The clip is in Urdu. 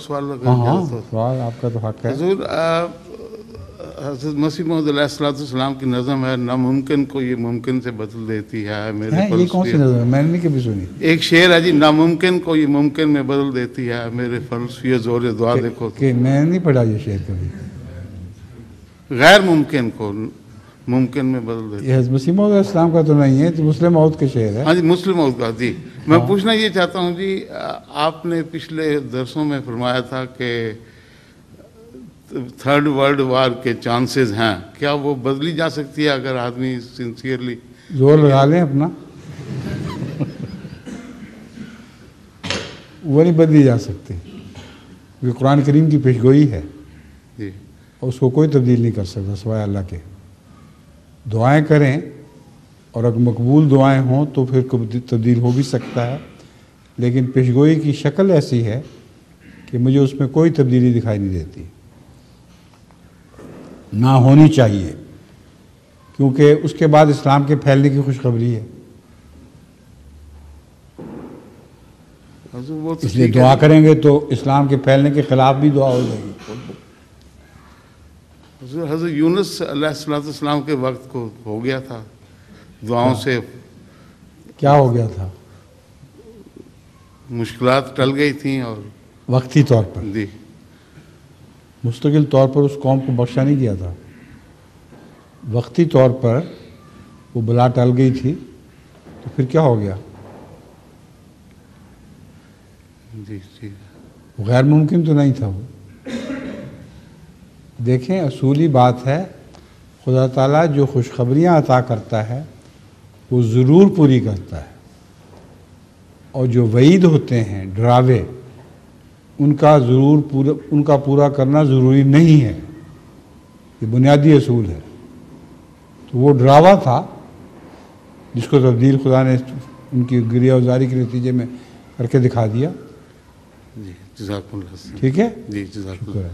سوال لگا؟ ہاں سوال آپ کا تو حق ہے. حضور حضرت مسیح موعود علیہ السلام کی نظم ہے، ناممکن کو یہ ممکن سے بدل دیتی ہے. میرے یہ کون سی نظم ہے؟ میں نے نہیں کبھی سنی. ایک شعر ہے جی، ناممکن کو یہ ممکن میں بدل دیتی ہے، میرے فلسفی زور دعا دیکھو. کہ میں نے نہیں پڑھا یہ شعر کبھی. غیر ممکن کو ممکن میں بدل دیتی ہے. یہ حضرت مسیح موعود علیہ السلام کا تو نہیں ہے، تو مسلم موعود کے شعر ہے. ہاں جی، مسلم موعود کا. جی میں پوچھنا یہ چاہتا ہوں جی، آپ نے پچھلے درسوں میں فرمایا تھا کہ تھرڈ ورلڈ وار کے چانسز ہیں، کیا وہ بدلی جا سکتی ہے اگر آدمی سنسیئرلی زور لگا لیں اپنا؟ وہ نہیں بدلی جا سکتی، کیونکہ قرآن کریم کی پیشگوئی ہے جی، اور اس کو کوئی تبدیل نہیں کر سکتا سوائے اللہ کے. دعائیں کریں اور اگر مقبول دعائیں ہوں تو پھر تبدیل ہو بھی سکتا ہے، لیکن پیشگوئی کی شکل ایسی ہے کہ مجھے اس میں کوئی تبدیلی دکھائی نہیں دیتی، نہ ہونی چاہیے، کیونکہ اس کے بعد اسلام کے پھیلنے کی خوشخبری ہے. اس لیے دعا کریں گے تو اسلام کے پھیلنے کے خلاف بھی دعا ہو جائے گی. حضرت یونس علیہ السلام کے وقت کو ہو گیا تھا دعاؤں سے. کیا ہو گیا تھا؟ مشکلات ٹل گئی تھیں اور وقتی طور پر. جی، مستقل طور پر اس قوم کو بخشا نہیں گیا تھا. وقتی طور پر وہ بلا ٹل گئی تھی تو پھر کیا ہو گیا؟ جی جی، غیر ممکن تو نہیں تھا وہ. دیکھیں اصولی بات ہے، خدا تعالیٰ جو خوشخبریاں عطا کرتا ہے وہ ضرور پوری کرتا ہے، اور جو وعید ہوتے ہیں ڈراوے ان کا پورا کرنا ضروری نہیں ہے. یہ بنیادی اصول ہے. تو وہ ڈراوا تھا جس کو تبدیل خدا نے ان کی گریہ وزاری کے نتیجے میں کر کے دکھا دیا. جی جزاک اللہ. ٹھیک ہے، جی جزاک اللہ.